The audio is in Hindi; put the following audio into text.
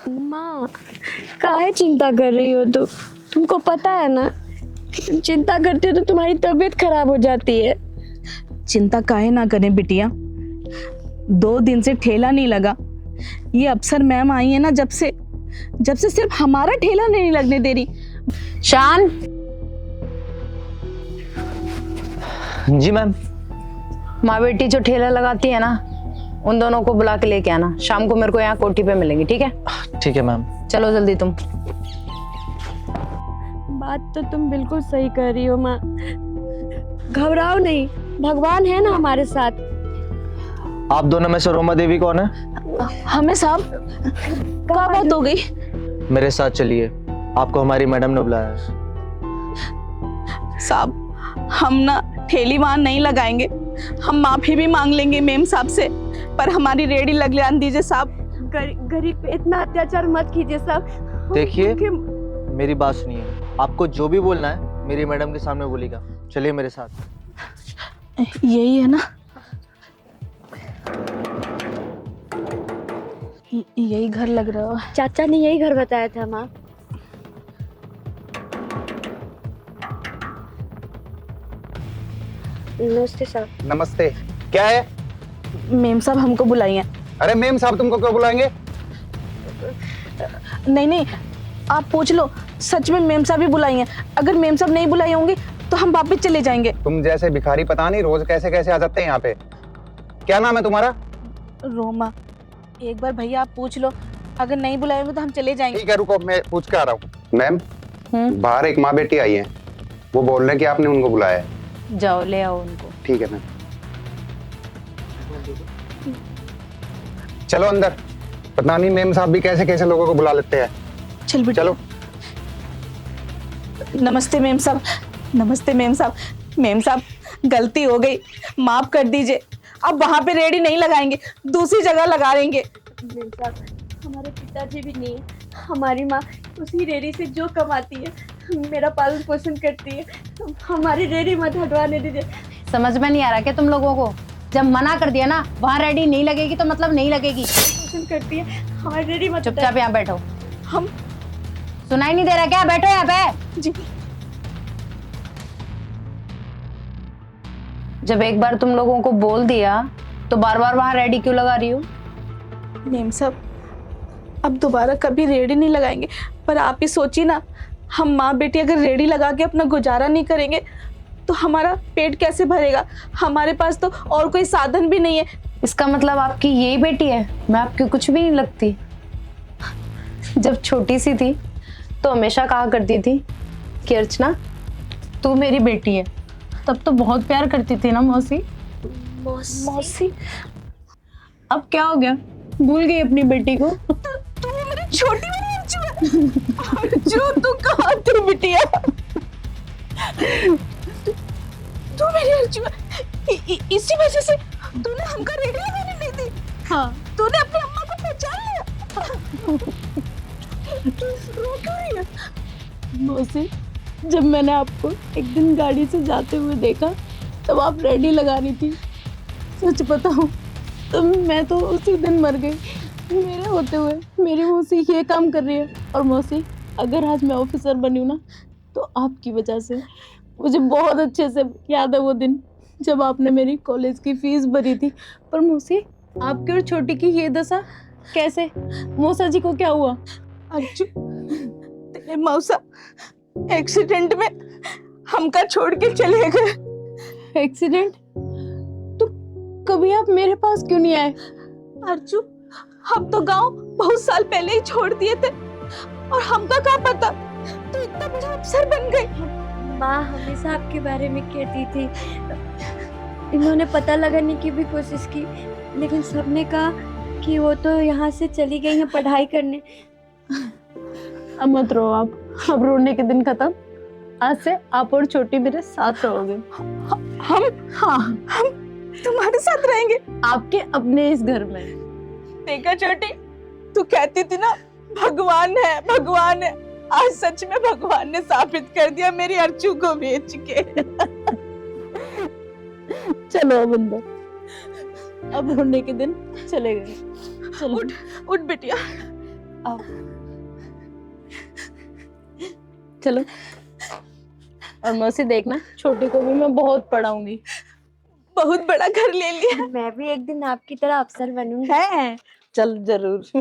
माँ, काहे चिंता कर रही हो तुम? तुमको पता है ना, चिंता करते हो तो तुम्हारी तबीयत खराब हो जाती है। चिंता काहे ना करें बिटिया, 2 दिन से ठेला नहीं लगा। ये अफसर मैम आई है ना, जब से सिर्फ हमारा ठेला नहीं लगने दे रही। शान, जी मैम। माँ बेटी जो ठेला लगाती है ना, उन दोनों को बुला के लेके आना। शाम को मेरे को यहाँ कोठी पे मिलेंगी, ठीक है? ठीक है मैम। चलो जल्दी तुम। बात तो तुम बिल्कुल सही कर रही हो माँ। घबराओ नहीं, भगवान है ना हमारे साथ। आप दोनों में से रोमा देवी कौन है? हमें साहब क्या बात हो गई? मेरे साथ चलिए, आपको हमारी मैडम ने बुलाया है। साहब, हम ना ठेली वहां नहीं लगाएंगे। हम माफी भी मांग लेंगे मेम साहब से, पर हमारी रेडी लगने दीजिए साहब। गरीब पे इतना अत्याचार मत कीजिए साहब। देखिए, मेरी बात सुनिए, आपको जो भी बोलना है मेरी मैडम के सामने बोलिएगा। चलिए मेरे साथ। यही है ना, यही घर लग रहा है। चाचा ने यही घर बताया था माँ। नमस्ते साहब। नमस्ते। क्या है? मेम साहब हमको बुलाई हैं। अरे मेम साहब तुमको क्यों बुलाएंगे? नहीं, आप पूछ लो, सच में मेम साहब ही बुलाई हैं। अगर मेम साहब नहीं बुलाई होंगी तो हम वापस चले जाएंगे। तुम जैसे भिखारी पता नहीं रोज कैसे कैसे आ जाते हैं यहाँ पे। क्या नाम है तुम्हारा? रोमा। एक बार भैया आप पूछ लो, अगर नहीं बुलाए होंगे तो हम चले जाएंगे। ठीक है, रुको मैं पूछ के आ रहा हूँ। मैम, बाहर एक माँ बेटी आई है, वो बोल रहे हैं कि आपने उनको बुलाया है। जाओ ले आओ उनको। ठीक है मैम। चलो अंदर। पता नहीं मेम साहब भी कैसे कैसे लोगों को बुला लेते हैं। चल बेटा। चलो। नमस्ते मेम साहब। नमस्ते मेम साहब। मेम साहब, गलती हो गई, माफ कर दीजिए। अब वहां पे रेडी नहीं लगाएंगे, दूसरी जगह लगा लेंगे। मेम साहब, हमारे पिताजी भी नहीं, हमारी माँ उसी रेडी से जो कमाती है मेरा पालन पोषण करती है। हमारी रेडी मत हटवाने दीजिए। समझ में नहीं आ रहा क्या तुम लोगों को? जब मना कर दिया ना, वहाँ रेडी नहीं लगेगी तो मतलब नहीं लगेगी। पोषण करती है, हमारी रेडी मत चुपचाप यहाँ बैठो। हम सुनाई नहीं दे रहा क्या? बैठो यहाँ पे। जी। जब एक बार तुम लोगों को बोल दिया तो बार बार वहाँ रेडी क्यों लगा रही हो? मेम साहब, अब दोबारा कभी रेडी नहीं लगाएंगे। पर आप ही सोचिए ना, हम माँ बेटी अगर रेडी लगा के अपना गुजारा नहीं करेंगे तो हमारा पेट कैसे भरेगा? हमारे पास तो और कोई साधन भी नहीं है। इसका मतलब आपकी यही बेटी है? मैं आपकी कुछ भी नहीं लगती। जब छोटी सी थी तो हमेशा कहा करती थी कि अर्चना तू मेरी बेटी है। तब तो बहुत प्यार करती थी ना मौसी। मौसी, अब क्या हो गया? भूल गई अपनी बेटी को? तू मेरी छोटी वाली अर्जू है। अर्जू, तू कहाँ थी बिटिया? तू मेरी अर्जू है। इसी वजह से तूने हमका रेडी लगाने नहीं दी। हाँ। तूने अपनी अम्मा को पहचान लिया। तू रो क्यों रही है? मौसी, जब मैंने आपको एक दिन गाड़ी से जाते हुए देखा तब आप रेडी लगा रही थी। सच बताऊं तो मैं तो उसी दिन मर गई। मेरे होते हुए मेरी मौसी ये काम कर रही है। और मौसी, अगर आज मैं ऑफिसर बनी हूं ना तो आपकी वजह से। मुझे बहुत अच्छे से याद है वो दिन जब आपने मेरी कॉलेज की फीस भरी थी। पर मौसी, आपकी और छोटी की ये दशा कैसे? मौसा जी को क्या हुआ? अर्जू, तेरे मौसा एक्सीडेंट में हमका छोड़ के चले गए। एक्सीडेंट? तो कभी आप मेरे पास क्यों नहीं आए? अर्जू, हम तो गांव बहुत साल पहले ही छोड़ दिए थे और हमका क्या पता तू इतना बड़ा अफसर बन गई। माँ हमेशा आपके बारे में कहती थी। इन्होंने पता लगाने की भी कोशिश की, लेकिन सबने कहा कि वो तो यहाँ से चली गई हैं पढ़ाई करने। अब मत रो आप, अब रोने के दिन खत्म। आज से आप और छोटी मेरे साथ रहोगे। हम तुम्हारे साथ रहेंगे, आपके अपने इस घर में। देखा छोटी, तू कहती थी ना भगवान है भगवान है। आज सच में भगवान ने साबित कर दिया मेरी अर्चू को बेच के। चलो अब अंदर, अब रोने के दिन चले गए। चलो उठ बिटिया, आओ। चलो। और मौसी देखना, छोटी को भी मैं बहुत पढ़ाऊंगी। बहुत बड़ा घर ले लिया मैं भी एक दिन आपकी तरह अफसर बनूंगी। है, चल जरूर।